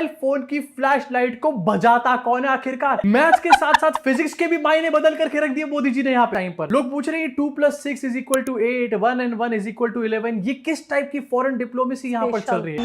Mobile phone की flash light को बजाता कौन है आखिरकार? मैथ्स के साथ साथ फिजिक्स के भी मायने बदल करके रख दिए मोदी जी ने यहाँ पे टाइम पर। लोग पूछ रहे हैं 2+6 is equal to 8, 1 and 1 is equal to 11। ये किस टाइप की फॉरेन डिप्लोमेसी यहाँ पर चल रही है?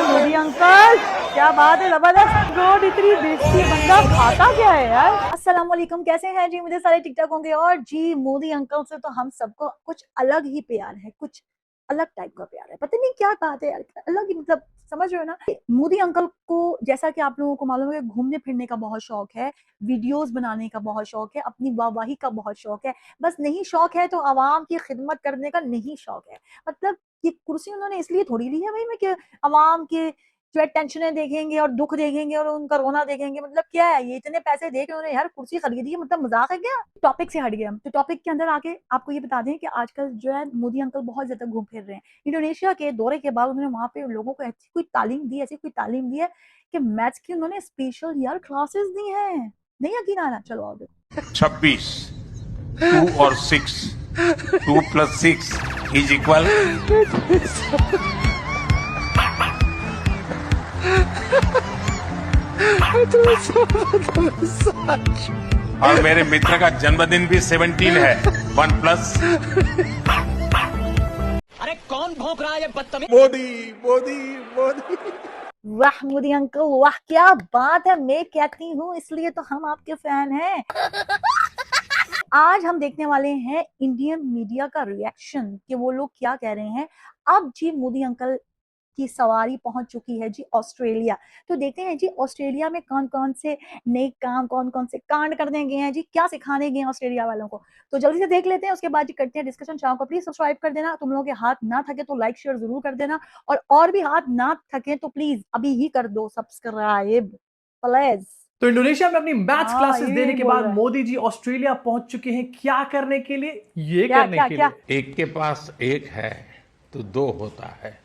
मोदी अंकल क्या बात है, जबरदस्त। रोड इतनी बेइज्जती, बंदा खाता क्या है यार। अस्सलाम वालेकुम, कैसे हैं जी? मुझे सारे टिकटॉक होंगे। और जी मोदी अंकल से तो हम सबको कुछ अलग ही प्यार है, कुछ अलग टाइप का प्यार है। पता नहीं क्या बात है यार, अलग ही, मतलब समझ रहे हो ना। मोदी अंकल को जैसा कि आप लोगों को मालूम है, घूमने फिरने का बहुत शौक है, वीडियोस बनाने का बहुत शौक है, अपनी वाहवाही का बहुत शौक है। बस नहीं शौक है तो आवाम की खिदमत करने का नहीं शौक है। मतलब ये कुर्सी उन्होंने इसलिए थोड़ी ली है भाई, मैं कि आवाम के जो है टेंशनें देखेंगे और दुख देखेंगे और उनका रोना देखेंगे। मतलब क्या है, ये इतने पैसे दे के उन्होंने यार कुर्सी खरीदी है, मतलब मजाक है क्या? टॉपिक से हट गया हम, तो टॉपिक के अंदर आके आपको ये बता दें कि आजकल जो है मोदी अंकल बहुत ज्यादा घूम फिर रहे हैं। इंडोनेशिया के दौरे के बाद उन्होंने वहां पे लोगों को ऐसी कोई तालीम दी है कि मैथ्स की उन्होंने स्पेशल यार क्लासेस दी है। नहीं यकीन आ रहा? चलो आओ देखो। 26, 2 और 6, 2+6 इज इक्वल। और मेरे मित्र का जन्मदिन भी 17 है। 1+। अरे कौन भौंक रहा है बदतमीज? मोदी मोदी मोदी। वाह मोदी अंकल वाह, क्या बात है। मैं कहती हूँ इसलिए तो हम आपके फैन हैं। आज हम देखने वाले हैं इंडियन मीडिया का रिएक्शन कि वो लोग क्या कह रहे हैं। अब जी मोदी अंकल की सवारी पहुंच चुकी है जी ऑस्ट्रेलिया। तो देखते हैं जी ऑस्ट्रेलिया में कौन कौन से नए काम, कौन कौन से कांड करने गए हैं जी, क्या सिखाने गए हैं ऑस्ट्रेलिया वालों को। तो जल्दी से देख लेते हैं, उसके बाद जी करते हैं डिस्कशन। चैनल को प्लीज सब्सक्राइब कर देना। तुम लोगों के हाथ ना थके तो लाइक शेयर जरूर कर देना, और भी हाथ ना थके तो प्लीज अभी ही कर दो सब्सक्राइब प्लीज। तो इंडोनेशिया में अपनी मैथ्स क्लासेस ये देने के बोल बाद रहा है। मोदी जी ऑस्ट्रेलिया पहुंच चुके हैं। क्या करने के लिए? ये क्या करने क्या के क्या? लिए एक के पास एक है तो 2 होता है,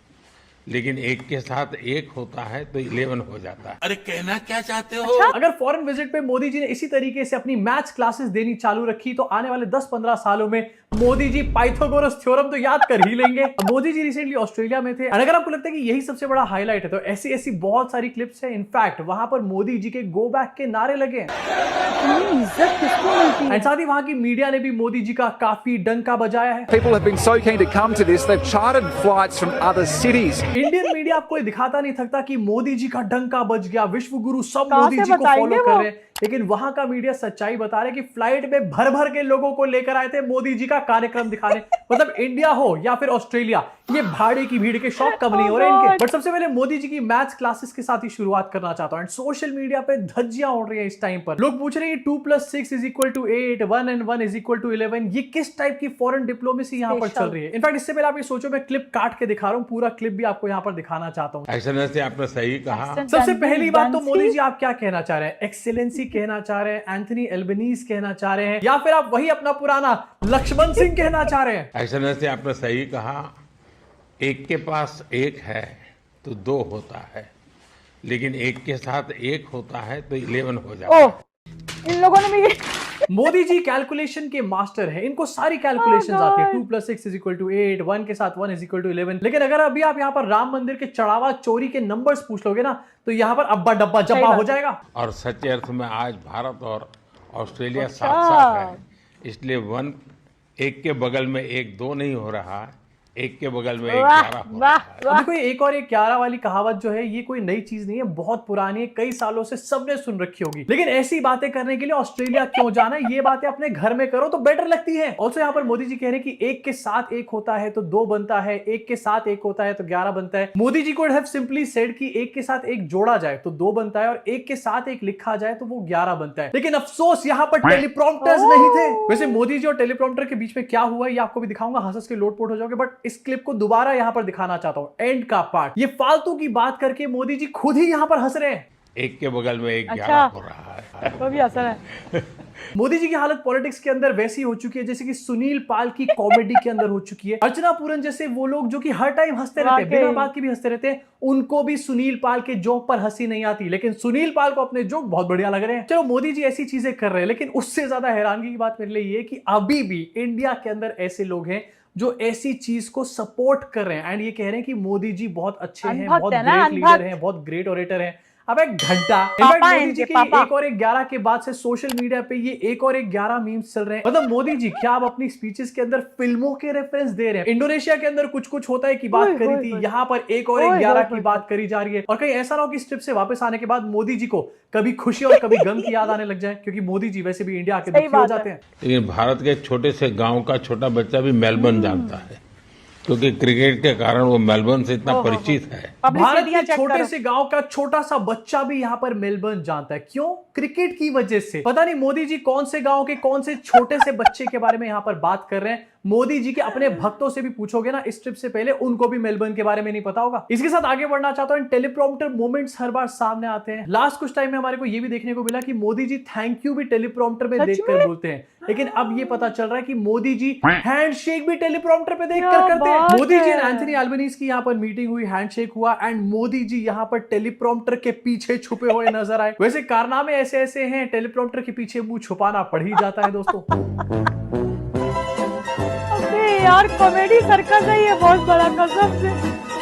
लेकिन एक के साथ एक होता है तो 11 हो जाता है। अरे कहना क्या चाहते हो? अच्छा? अगर फॉरेन विजिट पे मोदी जी ने इसी तरीके से अपनी मैथ्स क्लासेस देनी चालू रखी तो आने वाले 10-15 सालों में मोदी जी पाइथागोरस थ्योरम तो याद कर ही लेंगे। मोदी जी रिसेंटली ऑस्ट्रेलिया में थे, और अगर आपको लगता है कि यही सबसे बड़ा हाईलाइट है तो ऐसी ऐसी बहुत सारी क्लिप्स है। इनफैक्ट वहां पर मोदी जी के गो बैक के नारे लगे हैं, इज्जत किसको मिलती है? और साथ ही वहां की मीडिया ने भी मोदी जी का काफी डंका बजाया है। People have been so keen to come to this, they've chartered flights from other cities. Indian media आपको दिखाता नहीं थकता कि मोदी जी का डंका बज गया, विश्व गुरु सब कहां मोदी से जी को बताएंगे फॉलो कर वो? रहे हैं। लेकिन वहां का मीडिया सच्चाई बता रहे कि फ्लाइट में भर भर के लोगों को लेकर आए थे मोदी जी का कार्यक्रम दिखाने। मतलब इंडिया हो या फिर ऑस्ट्रेलिया, ये भाड़े की भीड़ के शौक कम नहीं हो रहे इनके। बट सबसे पहले मोदी जी की मैथ्स क्लासेस के साथ ही शुरुआत करना चाहता हूं। एंड सोशल मीडिया पे धज्जियां उड़ रही है इस टाइम पर। लोग पूछ रहे हैं 2+6 is equal to 8, 1 and 1 is equal to 11। ये किस टाइप की फॉरेन डिप्लोमेसी यहाँ पर चल रही है? इनफैक्ट इससे पहले आप ये सोचो, मैं क्लिप काट के दिखा रहा हूँ, पूरा क्लिप भी आपको यहाँ पर दिखाना चाहता हूँ। एक्सेलेंसी आपने सही कहा। सबसे पहली बात तो मोदी जी आप क्या कहना चाह रहे हैं? एक्सेलेंसी कहना चाह रहे हैं, एंथनी एल्बनीज कहना चाह रहे हैं, या फिर आप वही अपना पुराना लक्ष्मण सिंह कहना चाह रहे हैं? एक्सेलेंसी आपने सही कहा। एक के पास एक है तो 2 होता है, लेकिन एक के साथ एक होता है तो 11 हो जाता है। ओह, इन लोगों ने भी मोदी जी कैलकुलेशन के मास्टर हैं, इनको सारी कैलकुलेशंस आती है। 2+6 इज इक्वल टू 8, 1 के साथ 1 इज इक्वल टू 11। लेकिन अगर अभी आप यहाँ पर राम मंदिर के चढ़ावा चोरी के नंबर्स पूछ लोगे ना, तो यहाँ पर अब्बा डब्बा जब्बा हो जाएगा। और सच्चे अर्थ में आज भारत और ऑस्ट्रेलिया अच्छा। साथ साथ है, इसलिए 1 एक के बगल में 1 2 नहीं हो रहा है, एक के बगल में 1 वाह 11 हो वाह रहा है। अब देखो, एक और एक 11 वाली कहावत जो है ये कोई नई चीज नहीं है, बहुत पुरानी है, कई सालों से सबने सुन रखी होगी। लेकिन ऐसी बातें करने के लिए ऑस्ट्रेलिया क्यों जाना है? ये बातें अपने घर में करो तो बेटर लगती है। ऑल्सो यहाँ पर मोदी जी कह रहे हैं कि एक के साथ एक होता है तो 2 बनता है, एक के साथ एक होता है तो 11 बनता है। Modi ji could have simply said कि एक के साथ एक जोड़ा जाए तो 2 बनता है, और एक के साथ एक लिखा जाए तो वो 11 बनता है। लेकिन अफसोस यहाँ पर टेलीप्रॉम्प्टर्स नहीं थे। वैसे मोदी जी और टेलीप्रॉम्प्टर के बीच में क्या हुआ ये आपको भी दिखाऊंगा, हंस के लोटपोट हो जाओगे। बट इस क्लिप को दोबारा यहाँ पर दिखाना चाहता हूं, एंड का पार्ट। ये फालतू की बात करके मोदी जी खुद ही यहाँ पर हंस रहे हैं। एक के बगल में 1 अच्छा। 11 हो रहा है। वो भी असर है। मोदी जी की हालत पॉलिटिक्स के अंदर वैसी हो चुकी है जैसे कि सुनील पाल की कॉमेडी के अंदर हो चुकी है। अर्चना पूरन जैसे वो लोग जो कि हर टाइम हंसते रहते हैं, बिना बात के भी हंसते रहते हैं, उनको भी सुनील पाल के जोक पर हंसी नहीं आती। लेकिन सुनील पाल को अपने जोक बहुत बढ़िया लग रहे हैं। चलो मोदी जी ऐसी चीजें कर रहे हैं, लेकिन उससे ज्यादा हैरानगी की बात मेरे लिए ये कि अभी भी इंडिया के अंदर ऐसे लोग हैं जो ऐसी चीज को सपोर्ट कर रहे हैं, एंड ये कह रहे हैं कि मोदी जी बहुत अच्छे हैं, बहुत ग्रेट लीडर हैं, बहुत ग्रेट ऑरेटर हैं। अब एक घंटा। इनफैक्ट मोदी जी के एक और 11 के बाद से सोशल मीडिया पे ये एक और 11 मीम्स चल रहे हैं। मतलब मोदी जी क्या आप अपनी स्पीचेस के अंदर फिल्मों के रेफरेंस दे रहे हैं? इंडोनेशिया के अंदर कुछ कुछ होता है की बात करी थी, यहाँ पर एक और 11 की बात करी जा रही है। और कहीं ऐसा ना हो कि इस ट्रिप से वापस आने के बाद मोदी जी को कभी खुशी और कभी गम की याद आने लग जाए, क्योंकि मोदी जी वैसे भी इंडिया के दुखी हो जाते हैं। लेकिन भारत के एक छोटे से गांव का छोटा बच्चा भी मेलबर्न जानता है, क्योंकि क्रिकेट के कारण वो मेलबर्न से इतना परिचित है। भारत के छोटे से गांव का छोटा सा बच्चा भी यहाँ पर मेलबर्न जानता है। क्यों? क्रिकेट की वजह से। पता नहीं मोदी जी कौन से गांव के कौन से छोटे से बच्चे के बारे में यहाँ पर बात कर रहे हैं। मोदी जी के अपने भक्तों से भी पूछोगे ना इस ट्रिप से पहले, उनको भी मेलबर्न के बारे में नहीं पता होगा। इसके साथ आगे बढ़ना चाहता हूं। टेलीप्रॉम्प्टर मोमेंट्स हर बार सामने आते हैं। लास्ट कुछ टाइम में हमारे को ये भी देखने को मिला कि मोदी जी थैंक यू भी टेलीप्रॉम्प्टर में देखकर बोलते हैं, लेकिन अब ये पता चल रहा है कि मोदी जी हैंडशेक भी टेलीप्रॉम्प्टर पे देखकर करते हैं। मोदी जी और एंथनी अल्बनीज़ की यहाँ पर मीटिंग हुई, हैंडशेक हुआ एंड मोदी जी यहाँ पर टेलीप्रॉम्प्टर के पीछे छुपे हुए नजर आए। वैसे कारनामे ऐसे ऐसे हैं, टेलीप्रॉम्प्टर के पीछे मुंह छुपाना पड़ ही जाता है दोस्तों। यार कॉमेडी सर्कस है ये बहुत बड़ा, कसम से।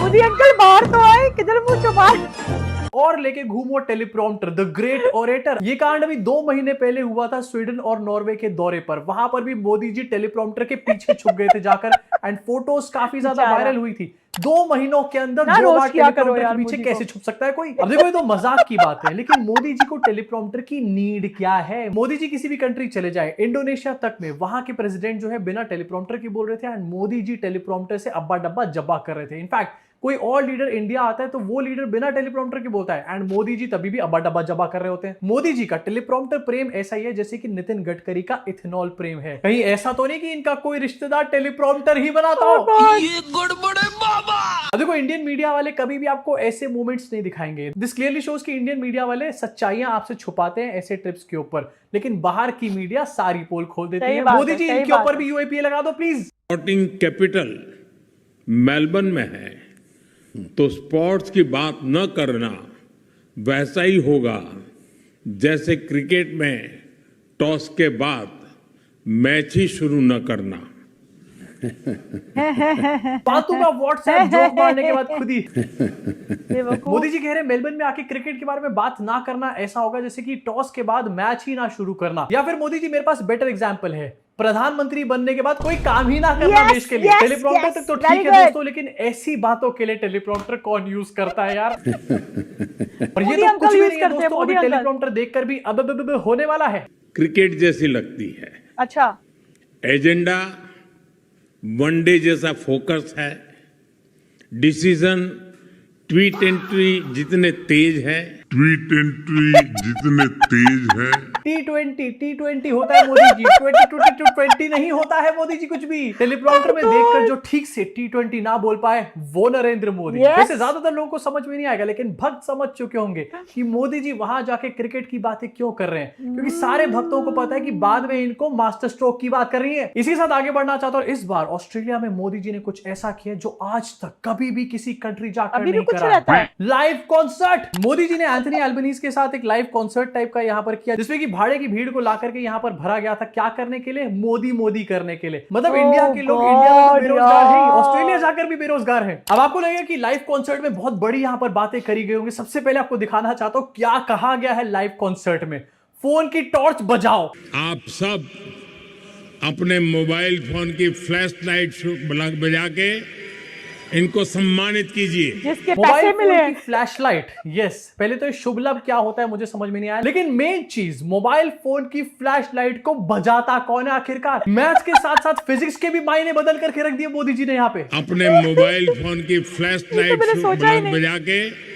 मोदी अंकल बाहर तो आए, किधर मुंह छुपा और लेके घूमो टेलीप्रॉम्प्टर, द ग्रेट ओरेटर। ये कांड अभी 2 महीने पहले हुआ था स्वीडन और नॉर्वे के दौरे पर। वहां पर भी मोदी जी टेलीप्रॉम्प्टर के पीछे छुप गए थे जाकर एंड फोटोज काफी ज्यादा वायरल हुई थी। 2 महीनों के अंदर 2 बार टेलीप्रॉम्प्टर के पीछे कैसे छुप सकता है कोई? अब देखो ये तो मजाक की बात है, लेकिन मोदी जी को टेलीप्रॉम्प्टर की नीड क्या है? मोदी जी किसी भी कंट्री चले जाए, इंडोनेशिया तक में वहां के प्रेसिडेंट जो है बिना टेलीप्रॉम्प्टर की बोल रहे थे एंड मोदी जी टेलीप्रॉम्प्टर से अब्बा डब्बा जब्बा कर रहे थे। इनफैक्ट कोई और लीडर इंडिया आता है तो वो लीडर बिना टेलीप्रॉम्प्टर के बोलता है एंड मोदी जी तभी भी अब्बा डब्बा जब्बा कर रहे होते हैं। मोदी जी का टेलीप्रॉम्प्टर प्रेम ऐसा ही है जैसे कि नितिन गडकरी का इथेनॉल प्रेम है। कहीं ऐसा तो नहीं कि इनका कोई रिश्तेदार टेलीप्रॉम्प्टर ही बनाता हो। ये गड़बड़ है बाबा। अब देखो इंडियन मीडिया वाले कभी भी आपको ऐसे मोमेंट्स नहीं दिखाएंगे। दिस क्लियरली शोज कि इंडियन मीडिया वाले सच्चाइयां आपसे छुपाते हैं ऐसे ट्रिप्स के ऊपर, लेकिन बाहर की मीडिया सारी पोल खोल देती है। मोदी जी इनके ऊपर भी यूएपीए लगा दो प्लीज। स्पोर्टिंग कैपिटल मेलबर्न में है तो स्पोर्ट्स की बात न करना वैसा ही होगा जैसे क्रिकेट में टॉस के बाद मैच ही शुरू न करना। फालतू का व्हाट्सएप जोक मारने के बाद खुद ही मोदी जी कह रहे हैं मेलबर्न में आके क्रिकेट के बारे में बात ना करना ऐसा होगा जैसे कि टॉस के बाद मैच ही ना शुरू करना। या फिर मोदी जी मेरे पास बेटर एग्जांपल है, प्रधानमंत्री बनने के बाद कोई काम ही ना करना देश के लिए। टेलीप्रॉम्प्टर तक तो ठीक है दोस्तों, लेकिन ऐसी बातों के लिए टेलीप्रॉम्प्टर कौन यूज करता है यार? और ये तो कुछ भी नहीं है दोस्तों, अभी टेलीप्रॉम्प्टर देखकर भी अब होने वाला है। क्रिकेट जैसी लगती है। अच्छा, एजेंडा वनडे जैसा फोकस है। डिसीजन T20 जितने तेज है T20 होता है मोदी जी, 20 नहीं होता है मोदी जी कुछ भी। टेलीप्रॉम्प्टर में देखकर जो ठीक से T20 ना बोल पाए वो नरेंद्र मोदी। वैसे ज्यादातर लोगों को समझ में नहीं आएगा, लेकिन भक्त समझ चुके होंगे कि मोदी जी वहां जाके क्रिकेट की बातें क्यों कर रहे हैं, क्योंकि सारे भक्तों को पता है कि बाद में इनको मास्टर स्ट्रोक की बात कर रही है। इसी के साथ आगे बढ़ना चाहता हूं। इस बार ऑस्ट्रेलिया में मोदी जी ने कुछ ऐसा किया जो आज तक कभी भी किसी कंट्री जाकर नहीं करा। Live concert. मोदी जी ने एंथनी अल्बनीज़ के साथ एक लाइव कॉन्सर्ट टाइप का यहाँ पर किया, जिसमें कि भाड़े की भीड़ को ला करके यहाँ पर भरा गया था। क्या करने के लिए? मोदी करने के लिए। मतलब इंडिया के लोग इंडिया में तो बेरोजगार है, ऑस्ट्रेलिया जाकर भी बेरोजगार है। अब आपको लगेगा कि लाइव कॉन्सर्ट में बहुत बड़ी यहाँ पर बातें करी गई होंगी। सबसे पहले आपको दिखाना चाहता हूँ क्या कहा गया है लाइव कॉन्सर्ट में। फोन की टॉर्च बजाओ। आप सब अपने मोबाइल फोन की फ्लैश लाइट बजा के इनको सम्मानित कीजिए। जिसके पैसे मिले। Flash light, yes. पहले तो शुभ लाभ क्या होता है मुझे समझ में नहीं आया, लेकिन मेन चीज मोबाइल फोन की फ्लैश लाइट को बजाता कौन है आखिरकार? मैथ्स के साथ साथ फिजिक्स के भी मायने बदल करके रख दिए मोदी जी ने यहाँ पे। अपने मोबाइल फोन की फ्लैश लाइट बजा के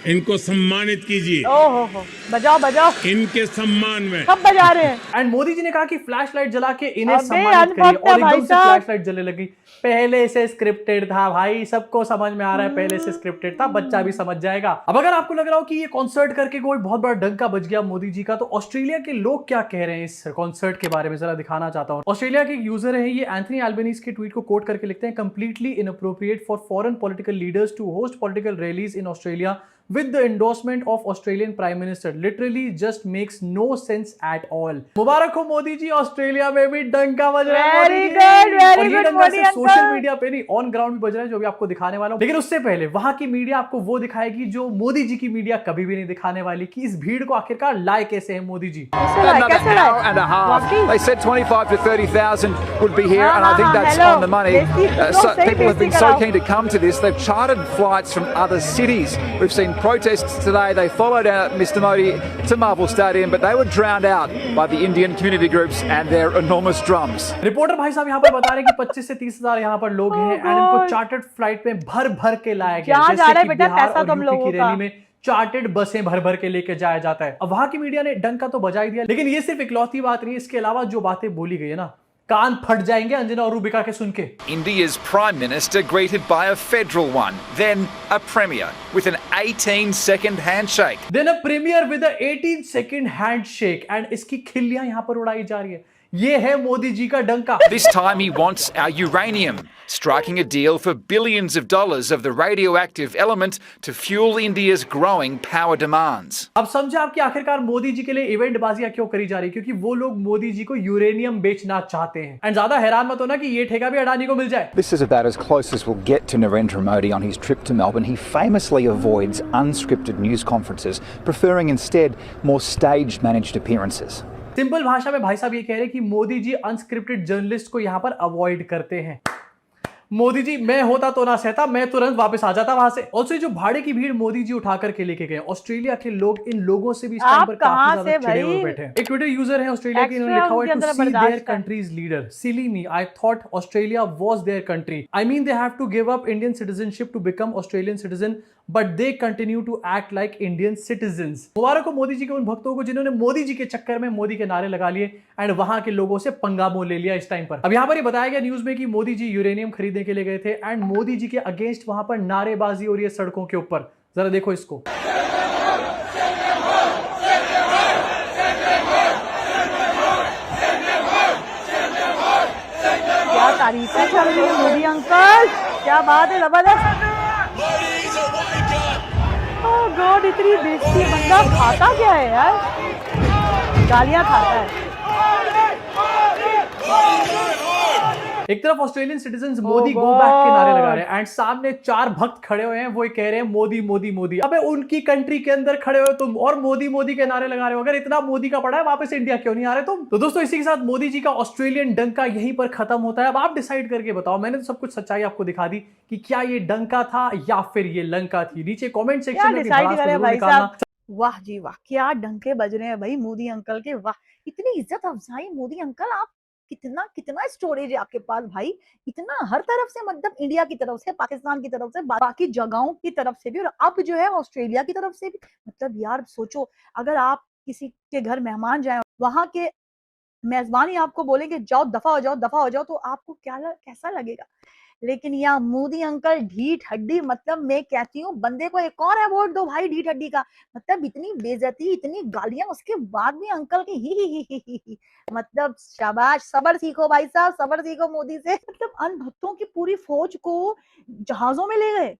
इनको सम्मानित कीजिए। ओहो, बजाओ बजाओ इनके सम्मान में। सब बजा रहे हैं। एंड मोदी जी ने कहा कि फ्लैश लाइट जला के इन्हें सम्मानित करिए, और एकदम से फ्लैश लाइट जलने लगी। पहले से स्क्रिप्टेड था भाई, सबको समझ में आ रहा है, पहले से स्क्रिप्टेड था, बच्चा भी समझ जाएगा। अब अगर आपको लग रहा हो कि ये कॉन्सर्ट करके कोई बहुत बड़ा डंका बज गया मोदी जी का, तो ऑस्ट्रेलिया के लोग क्या कह रहे हैं इस कॉन्सर्ट के बारे में जरा दिखाना चाहता हूं। ऑस्ट्रेलिया के यूजर है ये, एंथनी अल्बनीज़ के ट्वीट को कोट करके लिखते हैं, completely inappropriate for foreign political leaders to host political rallies in Australia with the endorsement of Australian Prime Minister. Literally just makes no sense at all. मुबारक हो मोदी जी, Australia में भी डंका बज रहा है Very Modi ji. good, very और ये good, डंका मोदी सिर्फ सोशल अंकल। मीडिया पे नहीं, ऑन ग्राउंड भी बज रहा है, जो भी आपको दिखाने वाला हूं। लेकिन उससे पहले वहां की मीडिया आपको वो दिखाएगी जो मोदी जी की मीडिया कभी भी नहीं दिखाने वाली, कि इस भीड़ को आखिरकार लाए कैसे हैं मोदी जी। कैसे लाए, Another कैसे लाए? hour and a half. वाकई? They said 25 to 30,000 would be here, हाँ, and I think हाँ, that's hello. on the money. बेइज्जती, So सही people have been बेइज्जती so कराओ। keen to come to this. They've chartered flights from other cities. We've seen protests today. They followed Mr. Modi to Marvel Stadium, but they were drowned out by the Indian community groups and their enormous drums. Reporter भाई साहब यहाँ पर बता रहे हैं कि 25 से 30 हजार यहाँ पर लोग हैं, एंड इनको God. चार्टर्ड फ्लाइट में भर भर के लाया गया, जहाँ जा जैसे रहा है कि बेटा, बिहार पैसा और तुम यूपी की लोगों का। रैली में चार्टेड बसें भर भर के लेके जाया जाता है। अब वहां की मीडिया ने डंका तो बजा ही दिया, लेकिन ये सिर्फ इकलौती बात नहीं है। इसके अलावा जो बातें बोली गई है ना, कान फट जाएंगे अंजना और रूबिका के सुन के। India's Prime Minister greeted by a federal one, then a Premier with an 18-second handshake. Then a premier with 18-second handshake, and इसकी खिल्लियां यहां पर उड़ाई जा रही है। ये है मोदी जी का डंका। This time he wants our uranium, striking a deal for billions of dollars of the radioactive element to fuel India's growing power demands. अब समझे आप कि आखिरकार मोदी जी के लिए इवेंट बाजियां क्यों करी जा रही है, क्योंकि वो लोग मोदी जी को यूरेनियम बेचना चाहते हैं। एंड ज्यादा हैरान मत होना कि ये ठेका भी अडानी को मिल जाए। This is about as close as we'll get to Narendra Modi on his trip to Melbourne. He famously avoids unscripted news conferences, preferring instead more stage managed appearances. Simple भाषा में भाई साहब ये कह रहे हैं कि मोदी जी अनस्क्रिप्टेड जर्नलिस्ट को यहां पर अवॉइड करते हैं। मोदी जी, मैं होता तो ना सहता, मैं तुरंत वापस आ जाता वहां से। ऑल्सो जो भाड़े की भीड़ मोदी जी उठा करके लेके गए, ऑस्ट्रेलिया के लोग इन लोगों से भी इस टाइम आप पर कहाँ काफी से ज्यादा चिढ़े हुए भाई? बैठे हैं। एक ट्विटर यूजर है ऑस्ट्रेलिया के, इन्होंने एक्स्ट्रा लिखा हुआ उनके है, टू अंदर सी देयर बर्दाश्त है। Country's leader, silly me, I thought Australia was their country, I mean they have to give up Indian citizenship to become Australian citizen, but they continue to act like Indian citizens. मुबारक हो मोदी जी के उन भक्तों को जिन्होंने मोदी जी के चक्कर में मोदी के नारे लगा लिए एंड वहां के लोगों से पंगा मोल ले लिया इस टाइम पर। अब यहां पर ये बताया गया न्यूज में कि मोदी जी यूरेनियम खरीदने के लिए गए थे एंड मोदी जी के अगेंस्ट वहां पर नारेबाजी हो रही है सड़कों के ऊपर। जरा देखो इसको। क्या तारीफें चल रही है मोदी अंकल, क्या बात है, जबरदस्त। ओह गॉड, इतनी बेइज्जती, बंदा खाता क्या है यार, गालियां खाता है। एक तरफ Australian citizens Modi go back के नारे लगा रहे हैं एंड सामने चार भक्त खड़े हुए हैं, वो ये कह रहे हैं मोदी मोदी मोदी। अबे उनकी कंट्री के अंदर खड़े हो तुम और मोदी मोदी के नारे लगा रहे हो। अगर इतना मोदी का पड़ा है, वापस इंडिया क्यों नहीं आ रहे तुम? तो दोस्तों, इसी के साथ मोदी जी का ऑस्ट्रेलियन डंका यहीं पर खत्म होता है। अब आप डिसाइड करके बताओ, मैंने तो सब कुछ सच्चाई आपको दिखा दी कि क्या ये डंका था या फिर ये लंका थी। नीचे कॉमेंट क्या सेक्शन में भी डिसाइड भड़ास करे जरूर भाई निकालना। साहब, वाह जी वाह, क्या डंके बज रहे हैं भाई मोदी अंकल के, वाह इतनी इज्जत अफजाई। मोदी अंकल आप कितना कितना स्टोरेज है आपके पास भाई, इतना हर तरफ से, मतलब इंडिया की तरफ से, पाकिस्तान की तरफ से, बाकी जगहों की तरफ से भी, और अब जो है ऑस्ट्रेलिया की तरफ से भी। मतलब यार सोचो, अगर आप किसी के घर मेहमान जाए, वहां के मेजबान ही आपको बोलेंगे जाओ दफा हो जाओ दफा हो जाओ, तो आपको कैसा लगेगा? लेकिन यहाँ मोदी अंकल ढीठ हड्डी, मतलब मैं कहती हूँ बंदे को एक और अवार्ड दो भाई ढीठ हड्डी का। मतलब इतनी बेइज्जती, इतनी गालियां, उसके बाद भी अंकल की ही। मतलब शाबाश, सब्र सीखो भाई साहब, सब्र सीखो मोदी से। मतलब अनभक्तों की पूरी फौज को जहाजों में ले गए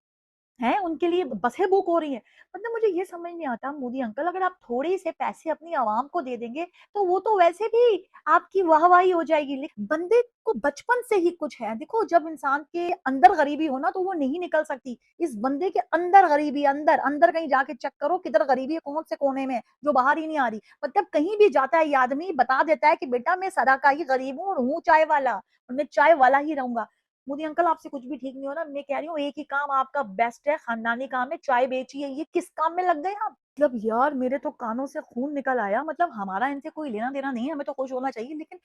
हैं, उनके लिए बसें बुक हो रही हैं। मतलब मुझे ये समझ नहीं आता मोदी अंकल, अगर आप थोड़े से पैसे अपनी आवाम को दे देंगे तो वो तो वैसे भी आपकी वाहवाही हो जाएगी, लेकिन बंदे को बचपन से ही कुछ है। देखो, जब इंसान के अंदर गरीबी हो ना, तो वो नहीं निकल सकती। इस बंदे के अंदर गरीबी, अंदर अंदर कहीं जाके चेक करो किधर गरीबी है, कौन से कोने में, जो बाहर ही नहीं आ रही। मतलब कहीं भी जाता है ये आदमी, बता देता है कि बेटा मैं सदा का ही गरीब हूँ और हूँ चाय वाला, और मैं चाय वाला ही रहूंगा। मोदी अंकल आपसे कुछ भी ठीक नहीं हो रहा, मैं कह रही हूँ एक ही काम आपका बेस्ट है, खानदानी काम है, चाय बेचिए। ये किस काम में लग गए आप? मतलब यार मेरे तो कानों से खून निकल आया। मतलब हमारा इनसे कोई लेना देना नहीं है, हमें तो खुश होना चाहिए, लेकिन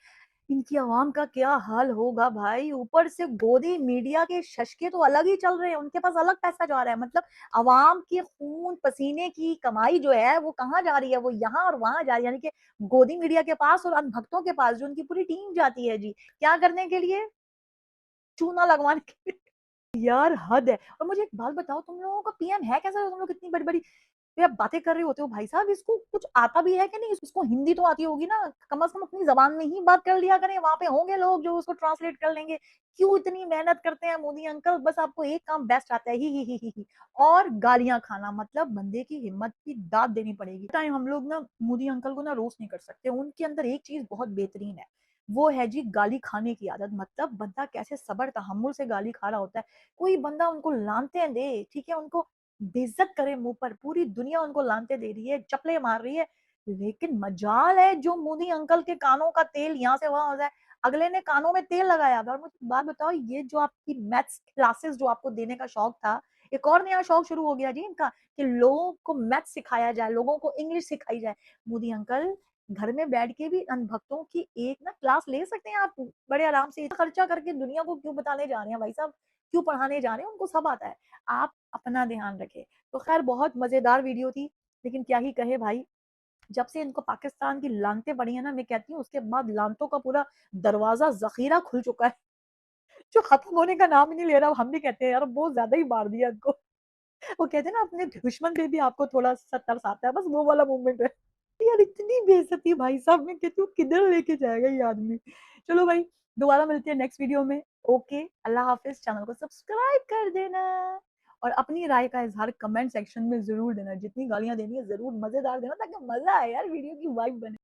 इनकी आवाम का क्या हाल होगा भाई। ऊपर से गोदी मीडिया के शशके तो अलग ही चल रहे हैं, उनके पास अलग पैसा जा रहा है। मतलब आवाम के खून पसीने की कमाई जो है वो कहाँ जा रही है? वो यहाँ और वहां जा रही है, यानी कि गोदी मीडिया के पास और अनभक्तों के पास, जो उनकी पूरी टीम जाती है जी, क्या करने के लिए? चूना लगवाने के लिए। यार हद है। और मुझे एक बात बताओ, तुम लोगों का पीएम है कैसा? तुम लोग इतनी बड़ी बड़ी तो आप बातें कर रहे होते हो भाई साहब, इसको कुछ आता भी है कि नहीं? इसको हिंदी तो आती होगी ना, कम से कम अपनी जबान में ही बात कर लिया करें, वहां पे होंगे लोग जो उसको ट्रांसलेट कर लेंगे। क्यों इतनी मेहनत करते हैं मोदी अंकल? बस आपको एक काम बेस्ट आता है, ही और गालियां खाना। मतलब बंदे की हिम्मत की दाद देनी पड़ेगी। टाइम हम लोग ना मोदी अंकल को ना रोस्ट नहीं कर सकते, उनके अंदर एक चीज बहुत बेहतरीन है, वो है जी गाली खाने की आदत। मतलब बंदा कैसे सब्र तहम्मुल से गाली खा रहा होता है। कोई बंदा उनको लानते दे, ठीक है, उनको बेइज्जत करे मुंह पर, पूरी दुनिया उनको लानते दे रही है, चपले मार रही है, लेकिन मजाल है जो मोदी अंकल के कानों का तेल यहाँ से वहां हो जाए। अगले ने कानों में तेल लगाया। और मुझे बात बताओ, ये जो आपकी मैथ्स क्लासेस जो आपको देने का शौक था, एक और नया शौक शुरू हो गया जी इनका, कि लोगों को मैथ्स सिखाया जाए, लोगों को इंग्लिश सिखाई जाए। मोदी अंकल, घर में बैठ के भी अनभक्तों की एक ना क्लास ले सकते हैं आप बड़े आराम से। इतना खर्चा करके दुनिया को क्यों बताने जा रहे हैं भाई साहब, क्यों पढ़ाने जा रहे हैं? उनको सब आता है, आप अपना ध्यान रखें। तो खैर बहुत मजेदार वीडियो थी, लेकिन क्या ही कहे भाई, जब से इनको पाकिस्तान की लानतें पड़ी है ना, मैं कहती हूँ उसके बाद लानतों का पूरा दरवाजा जखीरा खुल चुका है, जो खत्म होने का नाम ही नहीं ले रहा। हम भी कहते हैं यार बहुत ज्यादा ही मार दिया इनको। वो कहते हैं ना, अपने दुश्मन पे भी आपको थोड़ा सा तरस आता है, बस वो वाला मोमेंट है। यार इतनी बेइज्जती भाई साहब, मैं कहती हूँ किधर लेके जाएगा ये आदमी। चलो भाई, दोबारा मिलते हैं नेक्स्ट वीडियो में। ओके, अल्लाह हाफिज। चैनल को सब्सक्राइब कर देना और अपनी राय का इजहार कमेंट सेक्शन में जरूर देना। जितनी गालियां देनी है जरूर मजेदार देना, ताकि मजा आए यार, वीडियो की वाइब बने।